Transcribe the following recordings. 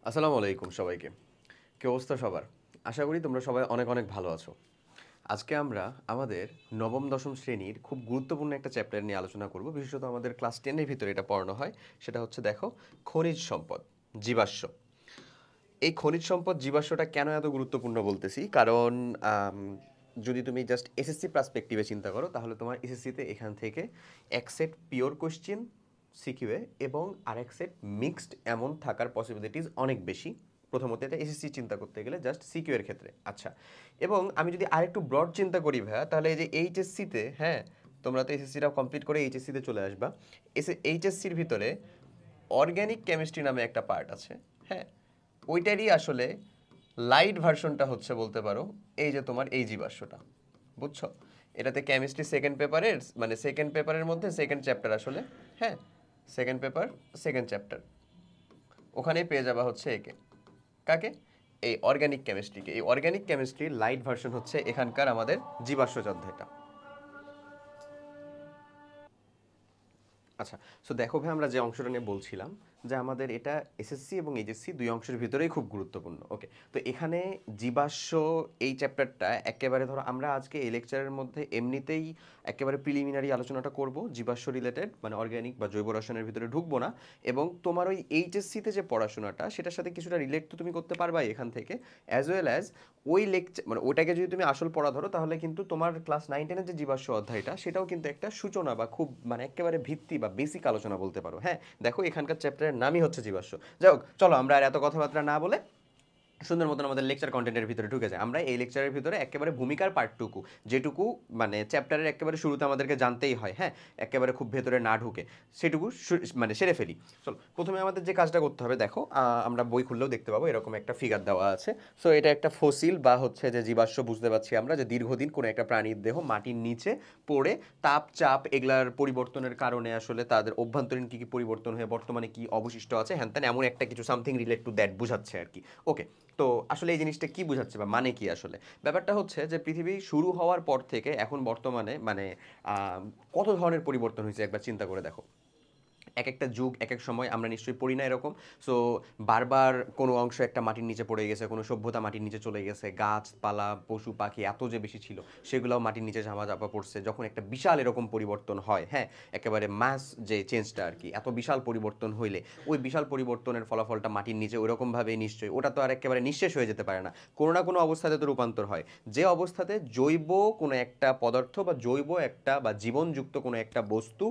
আসসালামু আলাইকুম সবাইকে। কি অবস্থা সবার? আশা করি তোমরা সবাই অনেক অনেক ভালো আছো। আজকে আমরা আমাদের নবম দশম শ্রেণীর খুব গুরুত্বপূর্ণ একটা চ্যাপ্টার নিয়ে আলোচনা করব। বিশেষত আমাদের ক্লাস 10 এর ভিতরে এটা পড়ানো হয়। সেটা হচ্ছে দেখো খনিজ সম্পদ, জীবাশ্ম। এই খনিজ সম্পদ জীবাশ্মটা কেন এত গুরুত্বপূর্ণ বলতেছি? কারণ আম, যদি তুমি জাস্ট এসএসসি পার্সপেক্টিভে চিন্তা করো তাহলে তোমার এসএসসিতে এখান থেকে এক সেট পিওর কোশ্চেন সিকিউএ এবং আরেক সেট মিক্সড এমন থাকার পসিবিলিটিস অনেক বেশি। প্রথমত এটা এসএসসি চিন্তা করতে গেলে জাস্ট সিকিউ এর ক্ষেত্রে। আচ্ছা, এবং আমি যদি আরেকটু ব্রড চিন্তা করি ভাইয়া, তাহলে এই যে এইচএসসিতে, হ্যাঁ, তোমরা তো এসএসসিটা কমপ্লিট করে এইচএসসিতে চলে আসবা। এইচএসসির ভিতরে অর্গ্যানিক কেমিস্ট্রি নামে একটা পার্ট আছে, হ্যাঁ, ওইটারই আসলে লাইট ভার্সনটা হচ্ছে বলতে পারো এই যে তোমার এই জীবাশ্মটা, বুঝছো? এটাতে কেমিস্ট্রি সেকেন্ড পেপারের, মানে সেকেন্ড পেপারের মধ্যে সেকেন্ড চ্যাপ্টার আসলে, হ্যাঁ, সেকেন্ড পেপার সেকেন্ড চ্যাপ্টার, ওখানেই পেয়ে যাবা হচ্ছে একে, কাকে? এই অর্গ্যানিক কেমিস্ট্রিকে। এই অর্গ্যানিক কেমিস্ট্রির লাইট ভার্সন হচ্ছে এখানকার আমাদের জীবাশ্ম অধ্যায়টা। আচ্ছা, সো দেখো ভাই, আমরা যে অংশটা নিয়ে বলছিলাম যে আমাদের এটা এসএসসি এবং এইচএসসি দুই অংশের ভিতরেই খুব গুরুত্বপূর্ণ। ওকে, তো এখানে জীবাশ্ম এই চ্যাপ্টারটা একেবারে ধরো আমরা আজকে এই লেকচারের মধ্যে এমনিতেই একেবারে প্রিলিমিনারি আলোচনাটা করব জীবাশ্ম রিলেটেড, মানে অর্গ্যানিক বা জৈব রসায়নের ভিতরে ঢুকবো না। এবং তোমার ওই এইচএসসিতে যে পড়াশোনাটা সেটার সাথে কিছুটা রিলেট তো তুমি করতে পারবা এখান থেকে, অ্যাজ ওয়েল অ্যাজ ওই লেকচার, মানে ওটাকে যদি তুমি আসল পড়া ধরো তাহলে কিন্তু তোমার ক্লাস 9-10 এর যে জীবাশ্ম অধ্যায়টা সেটাও কিন্তু একটা সূচনা বা খুব মানে একেবারে ভিত্তি বা বেসিক আলোচনা বলতে পারো। হ্যাঁ, দেখো এখানকার চ্যাপ্টারের নামই হচ্ছে জীবাশ্ম। যাই হোক, চলো আমরা আর এত কথাবার্তা না বলে সুন্দর মতন আমাদের লেকচার কন্টেন্টের ভিতরে ঢুকে যায়। আমরা এই লেকচারের ভিতরে একেবারে ভূমিকার পার্টটুকু, যেটুকু মানে চ্যাপ্টারের একেবারে শুরুতে আমাদেরকে জানতেই হয়, হ্যাঁ, একেবারে খুব ভেতরে না ঢুকে সেটুকু মানে সেরে ফেলি। চলো, প্রথমে আমাদের যে কাজটা করতে হবে, দেখো আমরা বই খুললেও দেখতে পাবো এরকম একটা ফিগার দেওয়া আছে। সো এটা একটা ফসিল বা হচ্ছে যে জীবাশ্ম, বুঝতে পারছি আমরা যে দীর্ঘদিন কোনো একটা প্রাণীর দেহ মাটির নিচে পড়ে তাপ চাপ এগুলার পরিবর্তনের কারণে আসলে তাদের অভ্যন্তরীণ কী কী পরিবর্তন হয়ে বর্তমানে কি অবশিষ্ট আছে, হ্যান ত্যান এমন একটা কিছু সামথিং রিলেট টু দ্যাট বুঝাচ্ছে আর কি। ওকে, তো আসলে এই জিনিসটা কি বোঝাচ্ছে বা মানে কি? আসলে ব্যাপারটা হচ্ছে যে পৃথিবী শুরু হওয়ার পর থেকে এখন বর্তমানে মানে কত ধরনের পরিবর্তন হয়েছে একবার চিন্তা করে দেখো। এক একটা যুগ এক এক সময় আমরা নিশ্চয়ই পড়ি না এরকম। সো বারবার কোনো অংশ একটা মাটির নিচে পড়ে গেছে, কোনো সভ্যতা মাটির নিচে চলে গেছে, গাছপালা পশু পাখি এত যে বেশি ছিল সেগুলোও মাটির নিচে ঝামা চাপা পড়ছে। যখন একটা বিশাল এরকম পরিবর্তন হয়, হ্যাঁ, একেবারে মাস যে চেঞ্জটা আর কি, এত বিশাল পরিবর্তন হইলে ওই বিশাল পরিবর্তনের ফলাফলটা মাটির নিচে ওইরকমভাবে নিশ্চয়ই ওটা তো আর একেবারে নিঃশেষ হয়ে যেতে পারে না, কোনো না কোনো অবস্থাতে তো রূপান্তর হয়। যে অবস্থাতে জৈব কোনো একটা পদার্থ বা জৈব একটা বা জীবনযুক্ত কোনো একটা বস্তু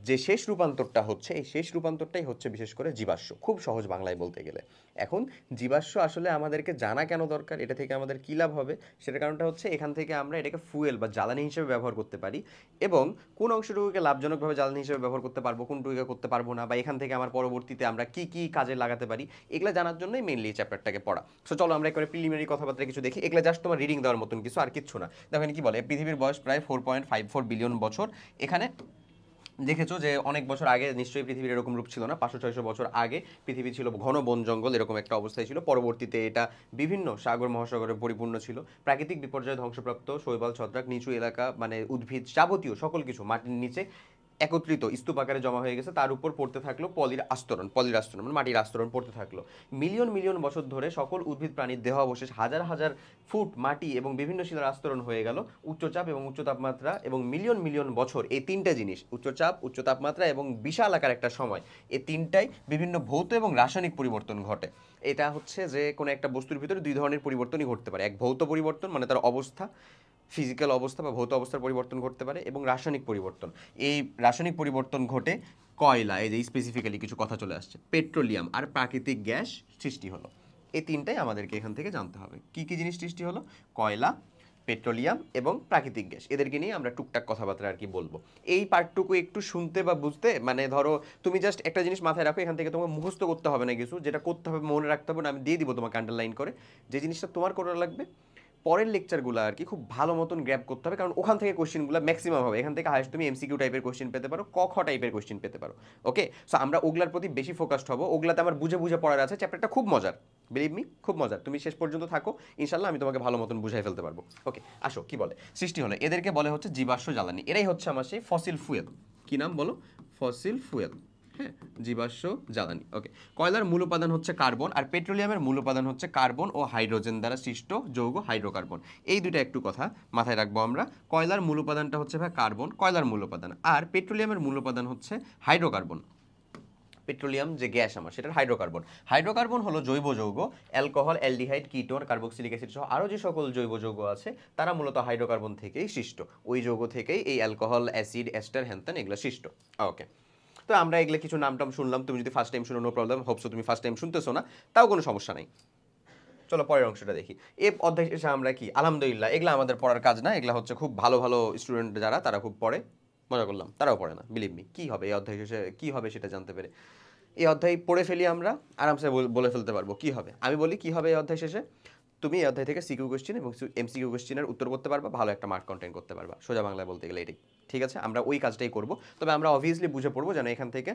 যে শেষ রূপান্তরটা হচ্ছে, এই শেষ রূপান্তরটাই হচ্ছে বিশেষ করে জীবাশ্ম, খুব সহজ বাংলায় বলতে গেলে। এখন জীবাশ্ম আসলে আমাদেরকে জানা কেন দরকার, এটা থেকে আমাদের কী লাভ হবে, সেটার কারণটা হচ্ছে এখান থেকে আমরা এটাকে ফুয়েল বা জ্বালানি হিসেবে ব্যবহার করতে পারি। এবং কোন অংশটুকুকে লাভজনকভাবে জ্বালানি হিসেবে ব্যবহার করতে পারবো, কোনটুকুকে করতে পারবো না, বা এখান থেকে আমার পরবর্তীতে আমরা কি কি কাজে লাগাতে পারি, এগুলো জানার জন্যই মেইনলি এই চ্যাপ্টারটাকে পড়া। সো চলো আমরা একবারে প্রিলিমিনারি কথাবার্তা কিছু দেখি। এগুলো জাস্ট তোমার রিডিং দেওয়ার মতন কিছু, আর কিচ্ছু না। দেখেন কি বলে, পৃথিবীর বয়স প্রায় 4.54 বিলিয়ন বছর। এখানে দেখেছো যে অনেক বছর আগে নিশ্চয়ই পৃথিবীর এরকম রূপ ছিল না। 500-600 বছর আগে পৃথিবী ছিল ঘন বন জঙ্গল, এরকম একটা অবস্থায় ছিল। পরবর্তীতে এটা বিভিন্ন সাগর মহাসাগরে পরিপূর্ণ ছিল। প্রাকৃতিক বিপর্যয়ে ধ্বংসপ্রাপ্ত শৈবাল ছত্রাক নিচু এলাকা মানে উদ্ভিদ যাবতীয় সকল কিছু মাটির নিচে একত্রিত স্তূপ আকারে জমা হয়ে গেছে, তার উপর পড়তে থাকলো পলির আস্তরণ মানে মাটির আস্তরণ পড়তে থাকলো। মিলিয়ন মিলিয়ন বছর ধরে সকল উদ্ভিদ প্রাণীর দেহ অবশেষ হাজার হাজার ফুট মাটি এবং বিভিন্ন শিলার আস্তরণ হয়ে গেল। উচ্চচাপ এবং উচ্চ তাপমাত্রা এবং মিলিয়ন মিলিয়ন বছর, এই তিনটা জিনিস, উচ্চচাপ উচ্চ তাপমাত্রা এবং বিশাল আকার একটা সময়, এই তিনটাই বিভিন্ন ভৌত এবং রাসায়নিক পরিবর্তন ঘটে। এটা হচ্ছে যে কোনো একটা বস্তুর ভিতরে দুই ধরনের পরিবর্তনই ঘটতে পারে। এক ভৌত পরিবর্তন মানে তার অবস্থা, ফিজিক্যাল অবস্থা বা ভৌত অবস্থার পরিবর্তন ঘটতে পারে, এবং রাসায়নিক পরিবর্তন। এই রাসায়নিক পরিবর্তন ঘটে কয়লা, এই যে স্পেসিফিক্যালি কিছু কথা চলে আসছে, পেট্রোলিয়াম আর প্রাকৃতিক গ্যাস সৃষ্টি হলো। এই তিনটাই আমাদেরকে এখান থেকে জানতে হবে কি কি জিনিস সৃষ্টি হলো। কয়লা, পেট্রোলিয়াম এবং প্রাকৃতিক গ্যাস, এদেরকে নিয়ে আমরা টুকটাক কথাবার্তা আর কি বলবো। এই পার্টটুকু একটু শুনতে বা বুঝতে, মানে ধরো তুমি জাস্ট একটা জিনিস মাথায় রাখো, এখান থেকে তোমার মুখস্থ করতে হবে না কিছু, যেটা করতে হবে মনে রাখতে হবে না, আমি দিয়ে দিব তোমাকে আন্ডারলাইন করে। যে জিনিসটা তোমার করা লাগবে পরের লেকচারগুলো আর কি খুব ভালো মতন গ্র্যাব করতে হবে, কারণ ওখান থেকে কোশ্চেনগুলো ম্যাক্সিমাম হবে। এখান থেকে হায়েস্ট তুমি এমসিকিউ টাইপের কোশ্চেন পেতে পারো, ক খ টাইপের কোশ্চেন পেতে পারো। ওকে, সো আমরা ওগুলার প্রতি বেশি ফোকাসড হবো। ওগুলাতে আমার বুঝে বুঝে পড়ার আছে। চ্যাপ্টারটা খুব মজার, বিলিভ মি, খুব মজার। তুমি শেষ পর্যন্ত থাকো, ইনশাল্লাহ আমি তোমাকে ভালো মতন বুঝাই ফেলতে পারবো। ওকে, আসো কি বলে সৃষ্টি হলে, এদেরকে বলে হচ্ছে জীবাশ্ম জ্বালানি। এরাই হচ্ছে আমার সেই ফসিল ফুয়েল। কি নাম বলো? Fossil fuel. হ্যাঁ, জীবাশ্ম জ্বালানি। ওকে, কয়লার মূল উপাদান হচ্ছে কার্বন, আর পেট্রোলিয়ামের মূল উপাদান হচ্ছে কার্বন ও হাইড্রোজেন দ্বারা সৃষ্ট যৌগ হাইড্রোকার্বন। এই দুটো একটু কথা মাথায় রাখবো আমরা। কয়লার মূল উপাদানটা হচ্ছে ভাই কার্বন, কয়লার মূল উপাদান, আর পেট্রোলিয়ামের মূল উপাদান হচ্ছে হাইড্রোকার্বন। পেট্রোলিয়াম যে গ্যাস আমার সেটার হাইড্রোকার্বন। হাইড্রোকার্বন হলো জৈব যৌগ, alcohol, aldehyde, ketone, carboxylic acid সহ আরও যে সকল জৈব যৌগ আছে তারা মূলত হাইড্রোকার্বন থেকেই সৃষ্ট। ওই যৌগ থেকেই এই অ্যালকোহল, অ্যাসিড, এস্টার, হ্যানত্যান এগুলো সৃষ্ট। ওকে, তো আমরা এগুলো কিছু নামটাম শুনলাম, তুমি যদি ফার্স্ট টাইম শুনো নো প্রবলেম, হোপসো তুমি ফার্স্ট টাইম শুনতেছো না, তাও কোনো সমস্যা নাই। চলো পরের অংশটা দেখি। এই অধ্যায় শেষে আমরা কি আলহামদুলিল্লাহ, এগুলো আমাদের পড়ার কাজ না, এগুলো হচ্ছে খুব ভালো ভালো স্টুডেন্ট যারা তারা খুব পড়ে, মজা করলাম, তারাও পড়ে না, বিলিভ মি। কী হবে এই অধ্যায় শেষে, কী হবে সেটা জানতে পেরে। এই অধ্যায় পড়ে ফেলি আমরা, আরামসে বলে ফেলতে পারবো কী হবে। আমি বলি কী হবে এই অধ্যায় শেষে, তুমি এই অধ্যায় থেকে সিকিউ কোশ্চেন এবং এমসিকিউ কোশ্চেনের উত্তর করতে পারবা, ভালো একটা মার্ক কন্টেন্ট করতে পারবা, সোজা বাংলায় বলতে গেলে এটাই। ঠিক আছে, আমরা ওই কাজটাই করব। তবে আমরা অবভিয়াসলি বুঝে পড়বো যেন এখান থেকে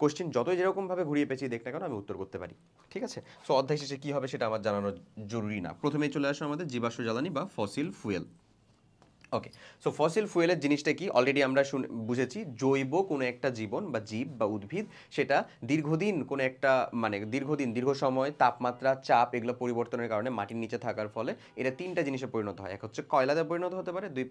কোশ্চেন যতই যেরকমভাবে ঘুরিয়ে পেঁচিয়ে দেখ না কেন আমি উত্তর করতে পারি। ঠিক আছে, সো অধ্যায় শেষে কী হবে সেটা আমার জানানো জরুরি না। প্রথমেই চলে আসো আমাদের জীবাশ্ম জ্বালানি বা ফসিল ফুয়েল। ওকে, সো ফসিল ফুয়েলের জিনিসটা কি অলরেডি আমরা বুঝেছি। জৈব কোনো একটা জীবন বা জীব বা উদ্ভিদ সেটা দীর্ঘদিন কোনো একটা মানে দীর্ঘ সময় তাপমাত্রা, চাপ এগুলো পরিবর্তনের কারণে মাটির নিচে থাকার ফলে এটা তিনটা জিনিসে পরিণত হয়। এক হচ্ছে কয়লাতে পরিণত হতে পারে, দুই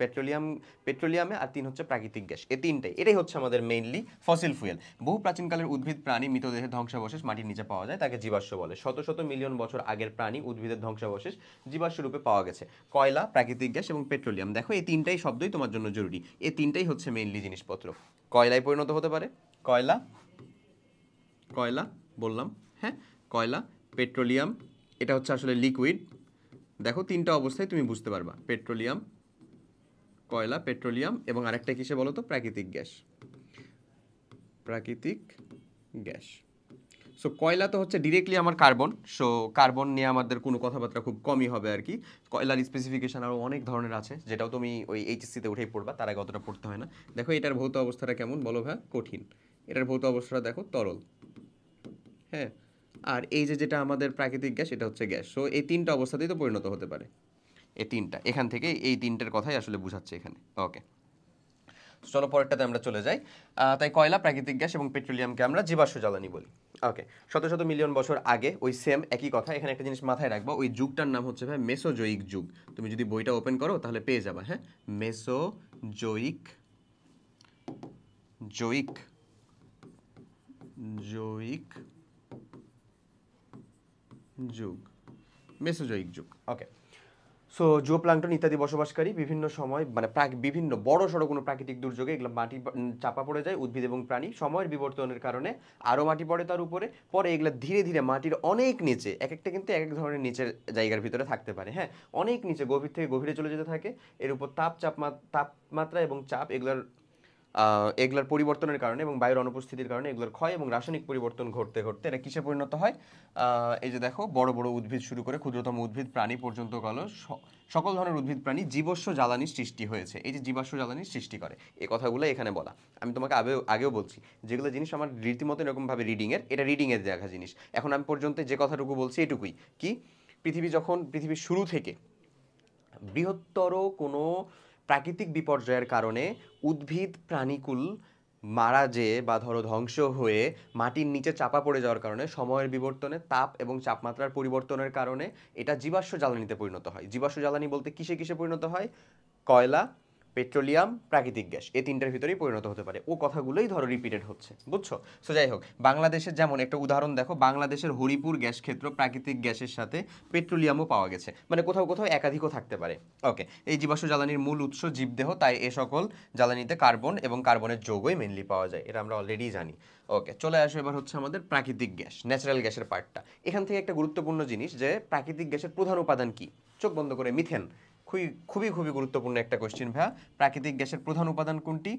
পেট্রোলিয়ামে, আর তিন হচ্ছে প্রাকৃতিক গ্যাস। এই তিনটাই, এটাই হচ্ছে আমাদের মেইনলি ফসিল ফুয়েল। বহু প্রাচীনকালের উদ্ভিদ প্রাণী মৃতদেহের ধ্বংসাবশেষ মাটির নিচে পাওয়া যায়, তাকে জীবাশ্ম বলে। শত শত মিলিয়ন বছর আগের প্রাণী উদ্ভিদের ধ্বংসাবশেষ জীবাশ্ম রূপে পাওয়া গেছে। কয়লা, প্রাকৃতিক গ্যাস এবং পেট্রোলিয়াম, দেখো এই তিনটাই শব্দই তোমার জন্য জরুরি। এই তিনটাই হচ্ছে মেইনলি জিনিসপত্র। কয়লায় পরিণত হতে পারে, কয়লা কয়লা বললাম, হ্যাঁ কয়লা, পেট্রোলিয়াম, এটা হচ্ছে আসলে লিকুইড। দেখো তিনটা অবস্থায় তুমি বুঝতে পারবা, পেট্রোলিয়াম, কয়লা, পেট্রোলিয়াম এবং আরেকটা কিসে বলো তো, প্রাকৃতিক গ্যাস। প্রাকৃতিক গ্যাস। সো কয়লা তো হচ্ছে ডিরেক্টলি আমার কার্বন, সো কার্বন নিয়ে আমাদের কোনো কথাবার্তা খুব কমই হবে আর কি। কয়লার স্পেসিফিকেশন আরও অনেক ধরনের আছে, যেটাও তুমি ওই এইচএসসিতে উঠেই পড়বা, তার আগে অতটা পড়তে হয় না। দেখো এটার ভৌত অবস্থাটা কেমন বলো ভাই, কঠিন। এটার ভৌত অবস্থাটা দেখো তরল, হ্যাঁ। আর এই যে যেটা আমাদের প্রাকৃতিক গ্যাস, এটা হচ্ছে গ্যাস। সো এই তিনটা অবস্থাতেই তো পরিণত হতে পারে, এই তিনটা, এখান থেকে এই তিনটার কথাই আসলে বুঝাচ্ছে এখানে। ওকে, চলো পরেরটাতে আমরা চলে যাই। তাই কয়লা, প্রাকৃতিক গ্যাস এবং পেট্রোলিয়ামকে আমরা জীবাশ্ম জ্বালানি বলি। ওকে, শত শত মিলিয়ন বছর আগে, ওই সেম একই কথা। এখানে একটা জিনিস মাথায় রাখবো, ওই যুগটার নাম হচ্ছে ভাই মেসোজোয়িক যুগ। তুমি যদি বইটা ওপেন করো তাহলে পেয়ে যাবা, হ্যাঁ, মেসোজোয়িক জৈক জৈক যুগ, মেসোজোয়িক যুগ। ওকে, সো জুওপ্লাঙ্কটন ইত্যাদি বসবাসকারী বিভিন্ন সময় মানে বিভিন্ন বড় সড়ো কোনো প্রাকৃতিক দুর্যোগে এগুলো মাটি চাপা পড়ে যায়, উদ্ভিদ এবং প্রাণী সময়ের বিবর্তনের কারণে আরও মাটি পড়ে তার উপরে, পরে এগুলো ধীরে ধীরে মাটির অনেক নিচে, এক একটা কিন্তু এক এক ধরনের নিচের জায়গার ভিতরে থাকতে পারে, হ্যাঁ, অনেক নিচে গভীর থেকে গভীরে চলে যেতে থাকে। এর উপর তাপমাত্রা এবং চাপ এগুলোর পরিবর্তনের কারণে এবং বায়ুর অনুপস্থিতির কারণে এগুলোর ক্ষয় এবং রাসায়নিক পরিবর্তন ঘটতে ঘটতে এটা কিসে পরিণত হয়। এই যে দেখো বড় বড় উদ্ভিদ শুরু করে ক্ষুদ্রতম উদ্ভিদ প্রাণী পর্যন্ত সকল ধরনের উদ্ভিদ প্রাণী জীবাশ্ম জ্বালানির সৃষ্টি হয়েছে। এই যে জীবাশ্ম জ্বালানির সৃষ্টি করে, এই কথাগুলো এখানে বলা। আমি তোমাকে আগেও বলছি যেগুলো জিনিস আমার রীতিমতো এরকমভাবে রিডিংয়ের, এটা রিডিংয়ের দেখা জিনিস। এখন আমি পর্যন্ত যে কথাটুকু বলছি এটুকুই, কি পৃথিবীর শুরু থেকে বৃহত্তর কোনো প্রাকৃতিক বিপর্যয়ের কারণে উদ্ভিদ প্রাণীকুল মারা যেয়ে বা ধরো ধ্বংস হয়ে মাটির নিচে চাপা পড়ে যাওয়ার কারণে সময়ের বিবর্তনে তাপ এবং তাপমাত্রার পরিবর্তনের কারণে এটা জীবাশ্ম জ্বালানিতে পরিণত হয়। জীবাশ্ম জ্বালানি বলতে কিসে কিসে পরিণত হয়, কয়লা, পেট্রোলিয়াম, প্রাকৃতিক গ্যাস, এই তিনটার ভিতরেই পরিণত হতে পারে। ও কথাগুলোই ধরো রিপিটেড হচ্ছে, বুঝছো। সো যাই হোক, বাংলাদেশের যেমন একটা উদাহরণ দেখো, বাংলাদেশের হরিপুর গ্যাস ক্ষেত্র প্রাকৃতিক গ্যাসের সাথে পেট্রোলিয়ামও পাওয়া গেছে, মানে কোথাও কোথাও একাধিকও থাকতে পারে। ওকে, এই জীবাশ্ম জ্বালানির মূল উৎস জীবদেহ, তাই এ সকল জ্বালানিতে কার্বন এবং কার্বনের যৌগই মেনলি পাওয়া যায়, এটা আমরা অলরেডি জানি। ওকে, চলে আসো এবার হচ্ছে আমাদের প্রাকৃতিক গ্যাস, ন্যাচারাল গ্যাসের পার্টটা। এখান থেকে একটা গুরুত্বপূর্ণ জিনিস, যে প্রাকৃতিক গ্যাসের প্রধান উপাদান কি, চোখ বন্ধ করে, মিথেন। খুবই খুবই গুরুত্বপূর্ণ একটা কোশ্চেন ভাইয়া। প্রাকৃতিক গ্যাসের প্রধান উপাদান কোনটি,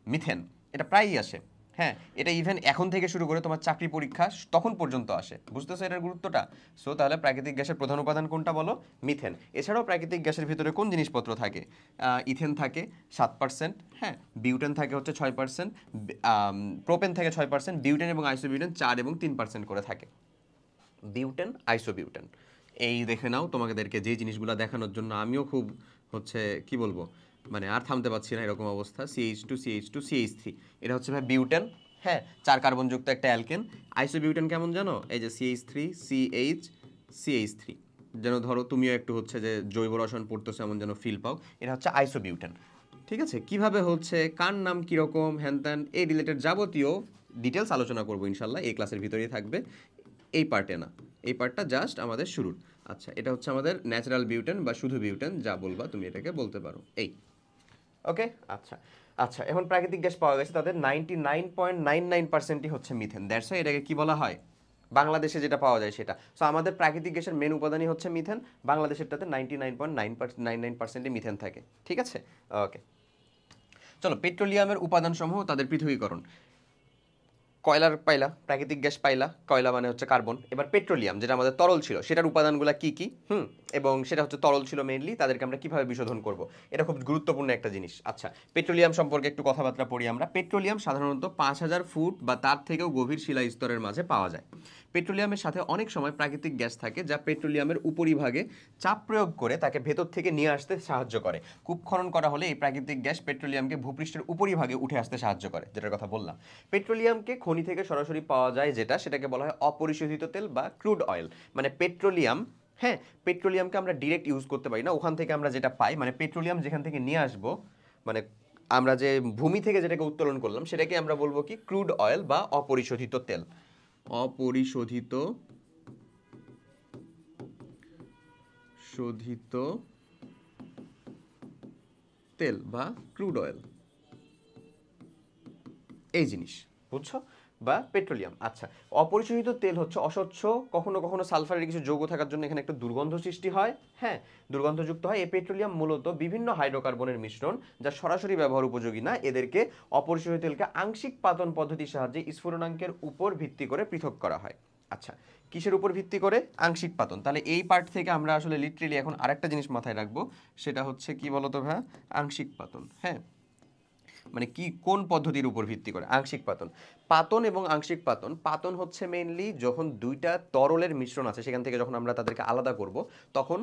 মিথেন। এটা প্রায়ই আসে, হ্যাঁ, এটা ইভেন এখন থেকে শুরু করে তোমার চাকরি পরীক্ষা তখন পর্যন্ত আসে, বুঝতেছো এটার গুরুত্বটা। সো তাহলে প্রাকৃতিক গ্যাসের প্রধান উপাদান কোনটা বলো, মিথেন। এছাড়াও প্রাকৃতিক গ্যাসের ভিতরে কোন জিনিসপত্র থাকে, ইথেন থাকে 7%, হ্যাঁ, বিউটেন থাকে হচ্ছে 6%, প্রোপেন থাকে 6%, বিউটেন এবং আইসোবিউটেন 4 এবং 3% করে থাকে। বিউটেন, আইসোবিউটেন, এই দেখে নাও। তোমাদেরকে যে জিনিসগুলো দেখানোর জন্য আমিও খুব হচ্ছে কি বলবো, মানে আর থামতে পারছি না, এরকম অবস্থা। CH2 CH2 CH3, এটা হচ্ছে ভাই বিউটেন, হ্যাঁ 4 কার্বনযুক্ত একটা অ্যালকেন। আইসোবিউটেন কেমন জানো, এই যে CH3 যেন ধরো তুমিও একটু হচ্ছে যে জৈব রসায়ন পড়তেছো এমন যেন ফিল পাও, এটা হচ্ছে আইসোবিউটেন। ঠিক আছে, কিভাবে হচ্ছে, কার নাম কীরকম, হ্যান ত্যান, এই রিলেটেড যাবতীয় ডিটেলস আলোচনা করবো ইনশাল্লাহ, এই ক্লাসের ভিতরেই থাকবে, এই পার্টে না, এই পার্টটা জাস্ট আমাদের শুরুর। আচ্ছা, এটা হচ্ছে আমাদের ন্যাচারাল বিউটেন বা শুধু বিউটেন, যা বলবা তুমি এটাকে বলতে পারো এই। ওকে, আচ্ছা আচ্ছা, এখন প্রাকৃতিক গ্যাস পাওয়া গেছে, তাদের 99.99%ই হচ্ছে মিথেন। দ্যাটস ওয়াই এটাকে কি বলা হয়, বাংলাদেশে যেটা পাওয়া যায় সেটা। সো আমাদের প্রাকৃতিক গ্যাসের মেন উপাদানই হচ্ছে মিথেন, বাংলাদেশেরটাতে 99.999%ই মিথেন থাকে। ঠিক আছে, ওকে। চলো, পেট্রোলিয়ামের উপাদানসমূহ, তাদের পৃথকীকরণ। কয়লার পাইলা, প্রাকৃতিক গ্যাস পাইলা, কয়লা মানে হচ্ছে কার্বন। এবার পেট্রোলিয়াম যেটা আমাদের তরল ছিল, সেটার উপাদানগুলো কি কি, এবং সেটা হচ্ছে তরল ছিল মেইনলি, তাদেরকে আমরা কিভাবে বিশোধন করব, এটা খুব গুরুত্বপূর্ণ একটা জিনিস। আচ্ছা, পেট্রোলিয়াম সম্পর্কে একটু কথাবার্তা পড়ি আমরা। পেট্রোলিয়াম সাধারণত 5000 ফুট বা তার থেকেও গভীর শিলা স্তরের মাঝে পাওয়া যায়। পেট্রোলিয়ামের সাথে অনেক সময় প্রাকৃতিক গ্যাস থাকে, যা পেট্রোলিয়ামের উপরিভাগে চাপ প্রয়োগ করে তাকে ভেতর থেকে নিয়ে আসতে সাহায্য করে। কূপ খনন করা হলে এই প্রাকৃতিক গ্যাস পেট্রোলিয়ামকে ভূপৃষ্ঠের উপরিভাগে উঠে আসতে সাহায্য করে, যেটার কথা বললাম। পেট্রোলিয়ামকে খনি থেকে সরাসরি পাওয়া যায় যেটা, সেটাকে বলা হয় অপরিশোধিত তেল বা ক্রুড অয়েল। মানে পেট্রোলিয়াম, হ্যাঁ, পেট্রোলিয়ামকে আমরা ডিরেক্ট ইউজ করতে পারি না, ওখান থেকে আমরা যেটা পাই, মানে পেট্রোলিয়াম যেখান থেকে নিয়ে আসবো, মানে আমরা যে ভূমি থেকে যেটাকে উত্তোলন করলাম, সেটাকে আমরা বলবো কি, ক্রুড অয়েল বা অপরিশোধিত তেল। অপরিশোধিত তেল বা ক্রুড অয়েল, এই জিনিস বুঝছো, বা পেট্রোলিয়াম। আচ্ছা, অপরিশোধিত তেল হচ্ছে অস্বচ্ছ, কখনো কখনো সালফারের কিছু যৌগ থাকার জন্য এখানে একটা দুর্গন্ধ সৃষ্টি হয়, হ্যাঁ, দুর্গন্ধযুক্ত হয়। এই পেট্রোলিয়াম মূলত বিভিন্ন হাইড্রোকার্বনের মিশ্রণ, যা সরাসরি ব্যবহার উপযোগী না। এদেরকে অপরিশোধিত তেলকে আংশিক পাতন পদ্ধতির সাহায্যে স্ফুটনাঙ্কের উপর ভিত্তি করে পৃথক করা হয়। আচ্ছা, কিসের উপর ভিত্তি করে, আংশিক পাতন। তাহলে এই পার্ট থেকে আমরা আসলে লিটারেলি এখন আরেকটা জিনিস মাথায় রাখবো, সেটা হচ্ছে কি বলতো ভাই, আংশিক পাতন। হ্যাঁ, মানে কি, কোন পদ্ধতির উপর ভিত্তি করে আংশিক পাতন। পাতন এবং আংশিক পাতন, পাতন হচ্ছে মেইনলি যখন দুইটা তরলের মিশ্রণ আছে, সেখান থেকে যখন আমরা তাদেরকে আলাদা করব, তখন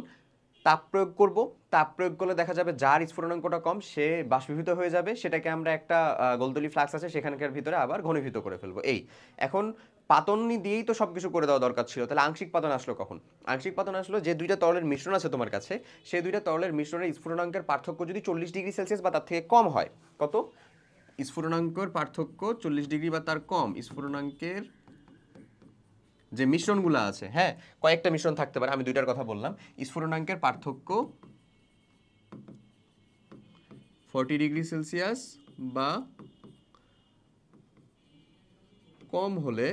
তাপ প্রয়োগ করব। তাপ প্রয়োগ করলে দেখা যাবে যার স্ফুটনাঙ্কটা কম সে বাষ্পীভূত হয়ে যাবে, সেটাকে আমরা একটা গোলতলি ফ্লাক্স আছে সেখানকার ভিতরে আবার ঘনীভূত করে ফেলবো। এই এখন পাতনি দিয়েই তো সবকিছু করে দেওয়া দরকার ছিল, তাহলে আংশিক পাতন আসলো কখন? আংশিক পাতন আসলো যে দুইটা তরলের মিশ্রণ আছে তোমার কাছে, সেই দুইটা তরলের মিশ্রণের স্ফুটনাঙ্কের পার্থক্য যদি 40°C বা তার থেকে কম হয়। কত? স্ফুটনাঙ্কের পার্থক্য 40° বা তার কম। স্ফুটনাঙ্কের যে মিশ্রণগুলো আছে, হ্যাঁ, কয়েকটা মিশ্রণ থাকতে পারে, আমি দুইটার কথা বললাম। স্ফুটনাঙ্কের পার্থক্য 40°C বা কম হলে,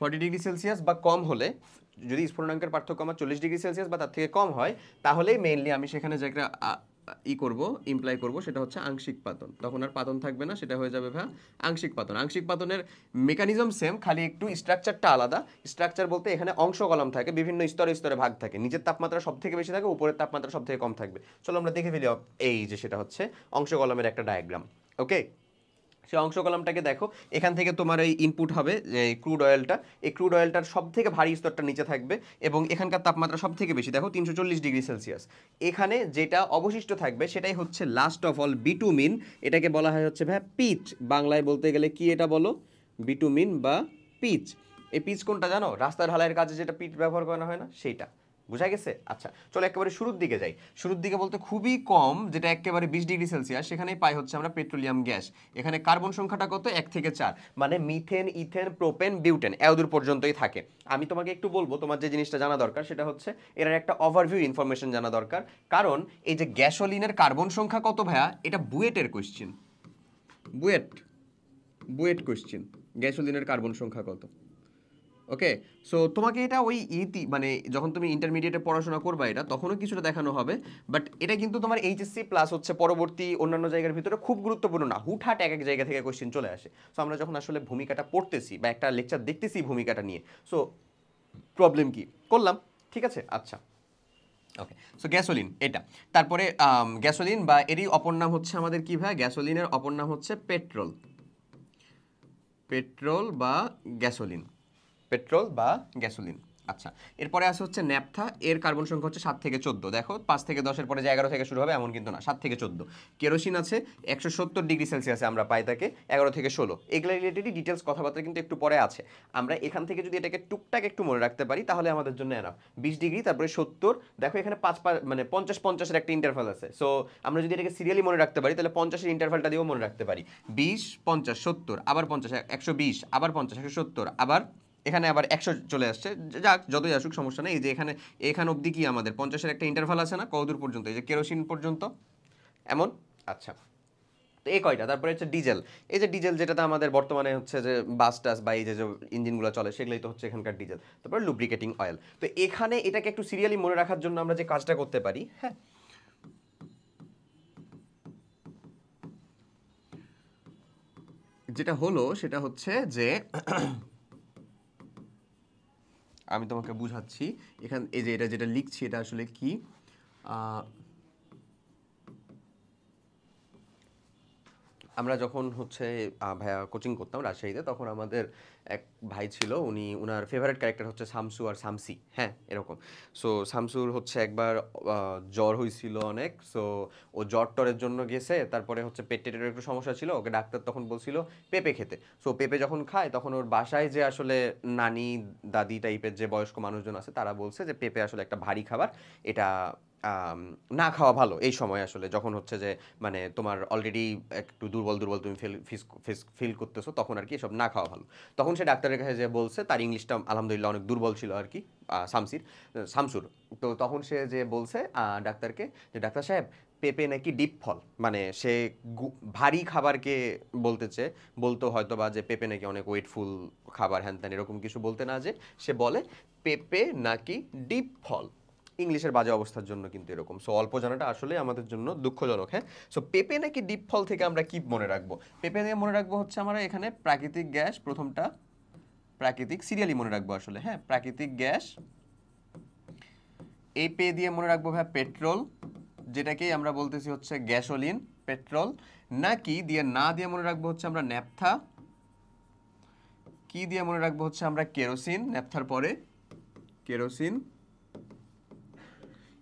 40°C বা কম হলে, যদি স্ফুটনাঙ্কের পার্থক্য আমার 40°C বা তার থেকে কম হয়, তাহলেই মেইনলি আমি সেখানে যে একটা ইমপ্লাই করব, সেটা হচ্ছে আংশিক পাতন। তখন আর পাতন থাকবে না, সেটা হয়ে যাবে ভাই আংশিক পাতন। আংশিক পাতনের মেকানিজম সেম, খালি একটু স্ট্রাকচারটা আলাদা। স্ট্রাকচার বলতে এখানে অংশ কলাম থাকে, বিভিন্ন স্তরে স্তরে ভাগ থাকে, নিচের তাপমাত্রা সব থেকে বেশি থাকে, উপরের তাপমাত্রা সব থেকে কম থাকবে। চলো আমরা দেখে ফেলি, এই যে সেটা হচ্ছে অংশ কলামের একটা ডায়াগ্রাম। ওকে, সেই অংশ কলামটাকে দেখো, এখান থেকে তোমার এই ইনপুট হবে যে ক্রুড অয়েলটা, এই ক্রুড অয়েলটার সব থেকে ভারী স্তরটা নিচে থাকবে, এবং এখানকার তাপমাত্রা সব থেকে বেশি, দেখো 340°C। এখানে যেটা অবশিষ্ট থাকবে সেটাই হচ্ছে লাস্ট অফ অল বিটুমিন। এটাকে বলা হয় হচ্ছে ভাই পিচ, বাংলায় বলতে গেলে কি এটা বলো, বিটুমিন বা পিচ। এই পিচ কোনটা জানো, রাস্তা ঢালাইয়ের কাজে যেটা পিচ ব্যবহার করা হয় না, সেইটা। বুঝা গেছে? আচ্ছা, চলো একেবারে শুরুর দিকে যাই। শুরুর দিকে বলতে খুবই কম, যেটা একেবারে 20°C, সেখানেই পাই হচ্ছে আমরা পেট্রোলিয়াম গ্যাস। এখানে কার্বন সংখ্যাটা কত, 1 থেকে 4, মানে মিথেন, ইথেন, প্রোপেন, বিউটেন, এতদূর পর্যন্তই থাকে। আমি তোমাকে একটু বলবো, তোমার যে জিনিসটা জানা দরকার সেটা হচ্ছে এর একটা ওভারভিউ ইনফরমেশন জানা দরকার। কারণ এই যে গ্যাসোলিনের কার্বন সংখ্যা কত ভাইয়া, এটা বুয়েটের কোশ্চেন, বুয়েট কোশ্চেন, গ্যাসোলিনের কার্বন সংখ্যা কত। ওকে, সো তোমাকে এটা ওই মানে যখন তুমি ইন্টারমিডিয়েটে পড়াশোনা করবা, এটা তখনও কিছুটা দেখানো হবে, বাট এটা কিন্তু তোমার এইচএসসি প্লাস হচ্ছে পরবর্তী অন্যান্য জায়গার ভিতরে খুব গুরুত্বপূর্ণ না, হুটহাট এক এক জায়গা থেকে কোশ্চেন চলে আসে। সো আমরা যখন আসলে ভূমিকাটা পড়তেছি বা একটা লেকচার দেখতেছি ভূমিকাটা নিয়ে, সো প্রবলেম কি করলাম, ঠিক আছে? আচ্ছা, ওকে, সো গ্যাসোলিন এটা। তারপরে গ্যাসোলিন বা এরই অপর নাম হচ্ছে আমাদের কি ভাই, গ্যাসোলিনের অপর নাম হচ্ছে পেট্রোল, পেট্রোল বা গ্যাসোলিন, পেট্রোল বা গ্যাসোলিন। আচ্ছা, এরপরে আছে হচ্ছে ন্যাপথা, এর কার্বন সংখ্যা হচ্ছে 7 থেকে 14। দেখো 5 থেকে 10-এর পরে যে 11 থেকে শুরু হবে এমন কিন্তু না, 7 থেকে 14। কেরোসিন আছে 170 ডিগ্রি সেলসিয়াসে আমরা পাই তাকে, 11 থেকে 16। এগুলো রিলেটেডই ডিটেলস কথাবার্তা কিন্তু একটু পরে আছে। আমরা এখান থেকে যদি এটাকে টুকটাক একটু মনে রাখতে পারি তাহলে আমাদের জন্য এনাফ। 20 ডিগ্রি, তারপরে 70। দেখো এখানে 5 মানে 50-50-এর একটা ইন্টারভাল আছে। সো আমরা যদি এটাকে সিরিয়ালি মনে রাখতে পারি তাহলে 50-এর ইন্টারভালটা দিয়েও মনে রাখতে পারি। 20, 50, 70, আবার 50, 120, আবার 50, 170, আবার এখানে আবার 100 চলে আসছে। যাক, যতই আসুক সমস্যা নেই। এই যে এখানে অবধি কি আমাদের 50-এর একটা ইন্টারভাল আছে না, কতদূর পর্যন্ত, এই যে কেরোসিন পর্যন্ত এমন। আচ্ছা, তো এই কয়টা। তারপরে হচ্ছে ডিজেল। এই যে ডিজেল যেটাতে আমাদের বর্তমানে হচ্ছে যে বাস টাস বা এই যে ইঞ্জিনগুলো চলে সেগুলোই তো হচ্ছে এখানকার ডিজেল। তারপরে লুব্রিকেটিং অয়েল। তো এখানে এটাকে একটু সিরিয়ালি মনে রাখার জন্য আমরা যে কাজটা করতে পারি, হ্যাঁ, যেটা হলো সেটা হচ্ছে যে আমি তোমাকে বুঝাচ্ছি। এই যে এটা যেটা লিখছি এটা আসলে কি, আমরা যখন হচ্ছে ভাইয়া কোচিং করতাম রাজশাহীতে, তখন আমাদের এক ভাই ছিল, উনার ফেভারিট ক্যারেক্টার হচ্ছে শামসু আর শামসি, হ্যাঁ এরকম। সো শামসুর হচ্ছে একবার জ্বর হয়েছিল অনেক। সো ও জ্বর টরের জন্য গেছে, তারপরে হচ্ছে পেট টেটের একটু সমস্যা ছিল, ওকে ডাক্তার তখন বলছিল পেঁপে খেতে। সো পেঁপে যখন খায় তখন ওর বাসায় যে আসলে নানি দাদি টাইপের যে বয়স্ক মানুষজন আছে তারা বলছে যে পেঁপে আসলে একটা ভারী খাবার, এটা না খাওয়া ভালো এই সময় আসলে, যখন হচ্ছে যে মানে তোমার অলরেডি একটু দুর্বল দুর্বল তুমি ফিল করতেছো, তখন আর কি এসব না খাওয়া ভালো। তখন সে ডাক্তারের কাছে যে বলছে, তার ইংলিশটা আলহামদুলিল্লাহ অনেক দুর্বল ছিল আর কি, শামসুর। তো তখন সে যে বলছে ডাক্তারকে যে ডাক্তার সাহেব পেঁপে নাকি ডিপ ফল, মানে সে ভারী খাবারকে বলতেছে, বলতো হয়তো বা যে পেঁপে নাকি অনেক ওয়েটফুল খাবার, হ্যান ত্যান এরকম কিছু বলতে না, যে সে বলে পেঁপে নাকি ডিপ ফল। ইংলিশের বাজে অবস্থার জন্য কিন্তু এরকম। সো অল্প জানাটা আসলে আমাদের জন্য দুঃখজনক, হ্যাঁ। সো পেঁপে নাকি ডিপ ফল থেকে আমরা কি মনে রাখবো? পেঁপে দিয়ে মনে রাখবো হচ্ছে আমরা এখানে প্রাকৃতিক গ্যাস, প্রথমটা প্রাকৃতিক, সিরিয়ালি মনে রাখবো আসলে, হ্যাঁ, প্রাকৃতিক গ্যাস। এই পে দিয়ে মনে রাখবো ভাই পেট্রোল, যেটাকেই আমরা বলতেছি হচ্ছে গ্যাসোলিন, পেট্রোল। নাকি দিয়ে না দিয়ে মনে রাখবো হচ্ছে আমরা ন্যাপথা। কি দিয়ে মনে রাখবো হচ্ছে আমরা কেরোসিন, ন্যাপথার পরে কেরোসিন।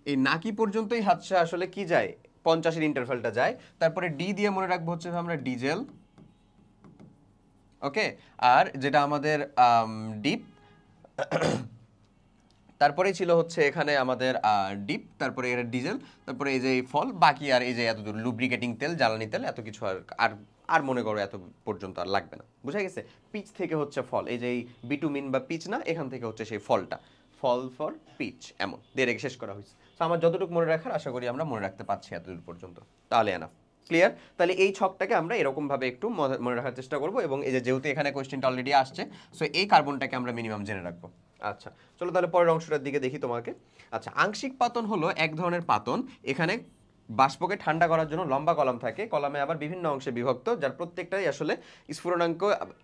এই নাকি পর্যন্তই হাতটা আসলে কি যায়, 50-এর ইন্টারভ্যালটা যায়। তারপরে ডি দিয়ে মনে রাখবো হচ্ছে আমরা ডিজেল, ওকে। আর যেটা আমাদের ডিপ, তারপরে ছিল হচ্ছে এখানে আমাদের ডিপ, তারপরে এটা ডিজেল, তারপরে এই যে ফল, বাকি আর এই যে এতদূর লুব্রিকেটিং তেল, জ্বালানি তেল, এত কিছু আর আর আর মনে করো এত পর্যন্ত আর লাগবে না। বুঝা গেছে? পিচ থেকে হচ্ছে ফল, এই যে বিটুমিন বা পিচ না, এখান থেকে হচ্ছে সেই ফলটা, ফল ফর পিচ, এমন দিয়ে রেখে শেষ করা হয়েছে। তো আমার যতটুকু মনে রাখার আশা করি আমরা মনে রাখতে পারছি এতদূর পর্যন্ত, তাহলে এনাফ। ক্লিয়ার? তাহলে এই ছকটাকে আমরা এরকমভাবে একটু মনে রাখার চেষ্টা করবো, এবং এই যে যেহেতু এখানে কোয়েশ্চেনটা অলরেডি আসছে, সো এই কার্বনটাকে আমরা মিনিমাম জেনে রাখবো। আচ্ছা, চলো তাহলে পরের অংশটার দিকে দেখি তোমাকে। আচ্ছা, আংশিক পাতন হলো এক ধরনের পাতন, এখানে বাষ্পকে ঠান্ডা করার জন্য লম্বা কলাম থাকে, কলামে আবার বিভিন্ন অংশে বিভক্ত, যার প্রত্যেকটাই আসলে স্ফুটনাঙ্ক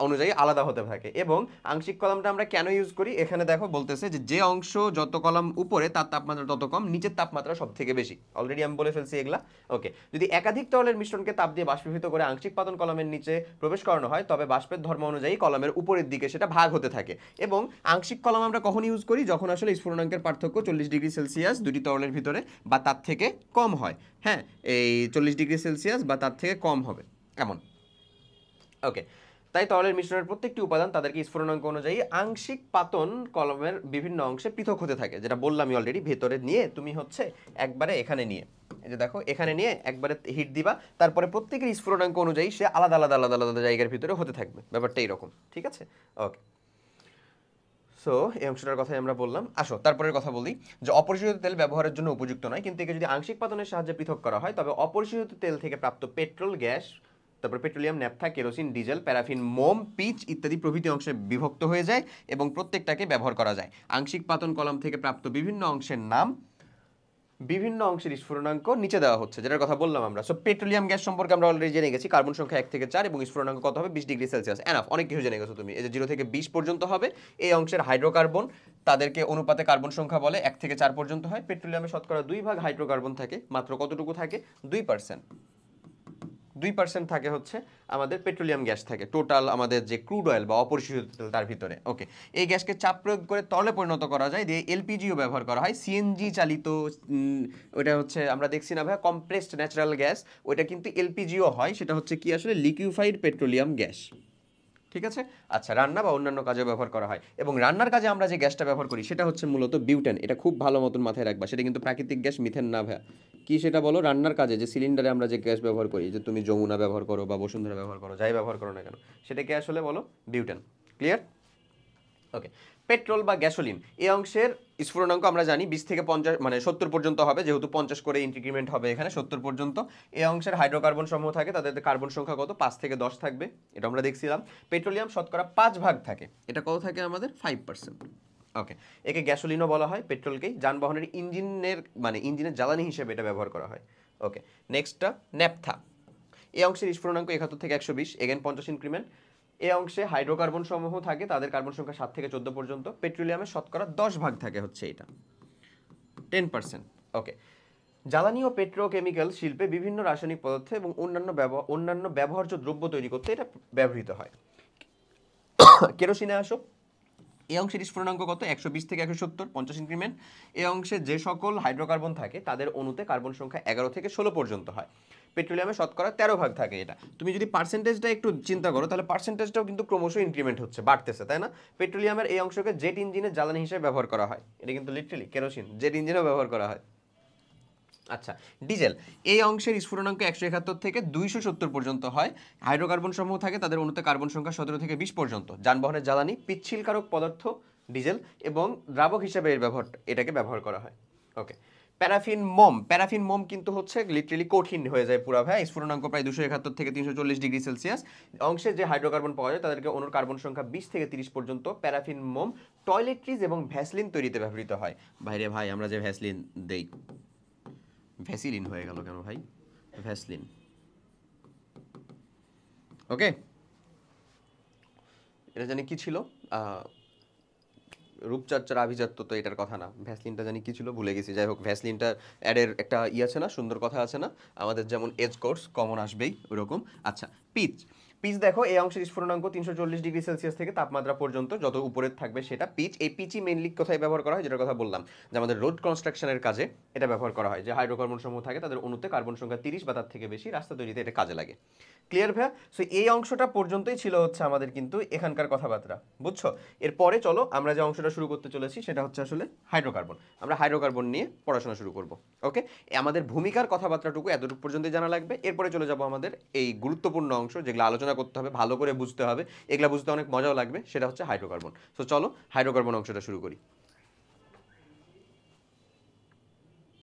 অনুযায়ী আলাদা হতে থাকে। এবং আংশিক কলামটা আমরা কেন ইউজ করি, এখানে দেখো বলতেছে যে অংশ যত কলাম উপরে তার তাপমাত্রা তত কম, নিচের তাপমাত্রা সব থেকে বেশি। অলরেডি আমি বলে ফেলছি এগুলা, ওকে। যদি একাধিক তরলের মিশ্রণকে তাপ দিয়ে বাষ্পীভূত করে আংশিক পাতন কলামের নিচে প্রবেশ করানো হয়, তবে বাষ্পের ধর্ম অনুযায়ী কলামের উপরের দিকে সেটা ভাগ হতে থাকে। এবং আংশিক কলাম আমরা কখন ইউজ করি, যখন আসলে স্ফুটনাঙ্কের পার্থক্য 40 ডিগ্রি সেলসিয়াস দুটি তরলের ভিতরে বা তার থেকে কম হয়, হ্যাঁ, এই 40 ডিগ্রি সেলসিয়াস বা তার থেকে কম হবে এমন, ওকে। তাই তরলের মিশ্রণের প্রত্যেকটি উপাদান তাদেরকে স্ফুটনাঙ্ক অনুযায়ী আংশিক পাতন কলমের বিভিন্ন অংশে পৃথক হতে থাকে, যেটা বললামই অলরেডি। ভেতরে নিয়ে তুমি হচ্ছে একবারে এখানে নিয়ে, এই যে দেখো এখানে নিয়ে একবারে হিট দিবা, তারপরে প্রত্যেকের স্ফুটনাঙ্ক অনুযায়ী সে আলাদা আলাদা আলাদা আলাদা জায়গার ভিতরে হতে থাকবে। ব্যাপারটা এইরকম, ঠিক আছে, ওকে। সো এই অংশটার কথাই আমরা বললাম। আসো তারপরের কথা বলি, যে অপরিশোধিত তেল ব্যবহারের জন্য উপযুক্ত নয়, কিন্তু একে যদি আংশিক পাতনের সাহায্যে পৃথক করা হয় তবে অপরিশোধিত তেল থেকে প্রাপ্ত পেট্রোল গ্যাস, তারপর petroleum, naphtha, kerosene, diesel, paraffin, মোম, পিচ ইত্যাদি প্রভৃতি অংশে বিভক্ত হয়ে যায় এবং প্রত্যেকটাকে ব্যবহার করা যায়। আংশিক পাতন কলাম থেকে প্রাপ্ত বিভিন্ন অংশের নাম, বিভিন্ন অংশের স্ফুটনাঙ্ক নিচে দেওয়া হচ্ছে, যেটার কথা বললাম আমরা। সো পেট্রোলিয়াম গ্যাস সম্পর্কে আমরা অলরেডি জেনে গেছি, কার্বন সংখ্যা 1 থেকে 4 এবং স্ফুটনাঙ্ক কত হবে 20 ডিগ্রি সেলসিয়াস, এনাফ, অনেক কিছু জেনে গেছো তুমি। এই যে 0 থেকে 20 পর্যন্ত হবে এই অংশের হাইড্রোকার্বন, তাদেরকে অনুপাতে কার্বন সংখ্যা বলে 1 থেকে 4 পর্যন্ত হয়। পেট্রোলিয়ামে শতকরা 2 ভাগ হাইড্রোকার্বন থাকে, মাত্র কতটুকু থাকে, 2%। 2% থাকে হচ্ছে আমাদের পেট্রোলিয়াম গ্যাস থাকে টোটাল আমাদের যে ক্রুড অয়েল বা অপরিশোধিত তেল তার ভিতরে। ওকে, এই গ্যাসকে চাপ প্রয়োগ করে তরলে পরিণত করা যায়, দিয়ে এলপিজিও ব্যবহার করা হয়, সিএনজি চালিত ওইটা হচ্ছে আমরা দেখছি না ভাইয়া কম্প্রেসড ন্যাচারাল গ্যাস, ওইটা কিন্তু এলপিজিও হয়, সেটা হচ্ছে কি আসলে লিকুইফাইড পেট্রোলিয়াম গ্যাস। ঠিক আছে, আচ্ছা, রান্না বা অন্যান্য কাজে ব্যবহার করা হয়, এবং রান্নার কাজে আমরা যে গ্যাসটা ব্যবহার করি সেটা হচ্ছে মূলত বিউটেন। এটা খুব ভালো মতন মাথায় রাখবা, সেটা কিন্তু প্রাকৃতিক গ্যাস, মিথেন না ভাইয়া। কি সেটা বলো? রান্নার কাজে যে সিলিন্ডারে আমরা যে গ্যাস ব্যবহার করি, যে তুমি যমুনা ব্যবহার করো বা বসুন্ধরা ব্যবহার করো, যাই ব্যবহার করো না কেন, সেটাকে আসলে বলো বিউটেন। ক্লিয়ার? ওকে, পেট্রোল বা গ্যাসোলিন এই অংশের স্ফুটনাঙ্ক আমরা জানি 20 থেকে 50 মানে 70 পর্যন্ত হবে, যেহেতু 50 করে ইনক্রিমেন্ট হবে এখানে 70 পর্যন্ত। এই অংশের হাইড্রোকার্বন সমূহ থাকে, তাদের কার্বন সংখ্যা কত? 5 থেকে 10 থাকবে, এটা আমরা দেখছিলাম। পেট্রোলিয়াম শতকরা 5 ভাগ থাকে, এটা কত থাকে আমাদের? 5%। ওকে, একে গ্যাসোলিনও বলা হয়, পেট্রোলকেই যানবাহনের ইঞ্জিনের মানে ইঞ্জিনের জ্বালানি হিসেবে এটা ব্যবহার করা হয়। ওকে, নেক্সটটা ন্যাপথা। এই অংশের স্ফুটনাঙ্ক 71 থেকে 120, এগেন 50 ইনক্রিমেন্ট। এই অংশে হাইড্রোকার্বন সমূহ থাকে, তাদের কার্বন সংখ্যা 7 থেকে 14 পর্যন্ত। পেট্রোলিয়ামের শতকরা 10 ভাগ থাকে হচ্ছে এটা, 10%। ওকে, জ্বালানি ও পেট্রোকেমিক্যাল শিল্পে বিভিন্ন রাসায়নিক পদার্থ এবং অন্যান্য ব্যবহার্য দ্রব্য তৈরি করতে এটা ব্যবহৃত হয়। কেরোসিনে আসো, এই অংশের স্ফুটনাঙ্ক কত? 120 থেকে 170, 50 ইনক্রিমেন্ট। এই অংশে যে সকল হাইড্রোকার্বন থাকে তাদের অণুতে কার্বন সংখ্যা 11 থেকে 16 পর্যন্ত হয়। পেট্রোলিয়ামে শতকরা 13 ভাগ থাকে এটা। তুমি যদি পার্সেন্টেজটা একটু চিন্তা করো তাহলে পার্সেন্টেজটাও কিন্তু ক্রমশ ইনক্রিমেন্ট হচ্ছে, বাড়তেছে, তাই না? পেট্রোলিয়ামের এই অংশকে জেট ইঞ্জিনের জ্বালানি হিসেবে ব্যবহার করা হয়, এটা কিন্তু লিটারালি কেরোসিন জেট ইঞ্জিনেও ব্যবহার করা হয়। আচ্ছা, ডিজেল এই অংশের স্ফুটনাঙ্ক 171 থেকে 270 পর্যন্ত হয়। হাইড্রোকার্বন সমূহ থাকে, তাদের অণুতে কার্বন সংখ্যা 17 থেকে 20 পর্যন্ত। যানবাহনের জ্বালানি, পিচ্ছিলকারক পদার্থ ডিজেল, এবং দ্রাবক হিসেবে এটাকে ব্যবহার করা হয়। ওকে, প্যারাফিন মোম কিন্তু হচ্ছে লিটারালি কঠিন হয়ে যায় পুরা ভাই। স্ফুটনাঙ্ক প্রায় 271 থেকে 340 ডিগ্রি সেলসিয়াস। অংশে যে হাইড্রোকার্বন পাওয়া যায় তাদেরকে অণুর কার্বন সংখ্যা 20 থেকে 30 পর্যন্ত। প্যারাফিন মোম টয়লেট্রিজ এবং ভ্যাসলিন তৈরিতে ব্যবহৃত হয়। ভাইরে ভাই, আমরা যে ভ্যাসলিন দেই, ভ্যাসিলিন হয়ে গেল কেন ভাই? ভ্যাসলিন। ওকে, এটা জানি কি ছিল, রূপচর্চার আভিজাত্য, তো এটার কথা না। ভ্যাসলিনটা জানি কি ছিল, ভুলে গেছি। যাই হোক, ভ্যাসলিনটা অ্যাডের একটা আছে না, সুন্দর কথা আছে না, আমাদের যেমন এজ কোর্স কমন আসবেই ওরকম। আচ্ছা, পিচ দেখো এই অংশের স্ফুটনাঙ্ক 340 ডিগ্রি সেলসিয়াস থেকে তাপমাত্রা পর্যন্ত, যত উপরে থাকবে সেটা পিচ। এই পিচই মেইনলি কোথায় ব্যবহার করা হয়, যেটার কথা বললাম, যে আমাদের রোড কনস্ট্রাকশনের কাজে এটা ব্যবহার করা হয়, যে হাইড্রোকার্বন সমূহ থাকে তাদের অণুতে কার্বন সংখ্যা 30 বা তার থেকে বেশি, রাস্তা তৈরিতে এটা কাজে লাগে। ক্লিয়ার ভাইয়া? সো এই অংশটা পর্যন্তই ছিল হচ্ছে আমাদের কিন্তু এখানকার কথাবার্তা, বুঝছো? এরপরে চলো আমরা যে অংশটা শুরু করতে চলেছি সেটা হচ্ছে আসলে হাইড্রোকার্বন। আমরা হাইড্রোকার্বন নিয়ে পড়াশোনা শুরু করব। ওকে, আমাদের ভূমিকার কথাবার্তাটুকু এতটুকু পর্যন্তই জানা লাগবে। এরপরে চলে যাব আমাদের এই গুরুত্বপূর্ণ অংশ, যেগুলো আলোচনা করতে হবে, ভালো করে বুঝতে হবে, এগুলা বুঝতে অনেক মজাও লাগবে, সেটা হচ্ছে হাইড্রোকার্বন। সো চলো হাইড্রোকার্বন অংশটা শুরু করি।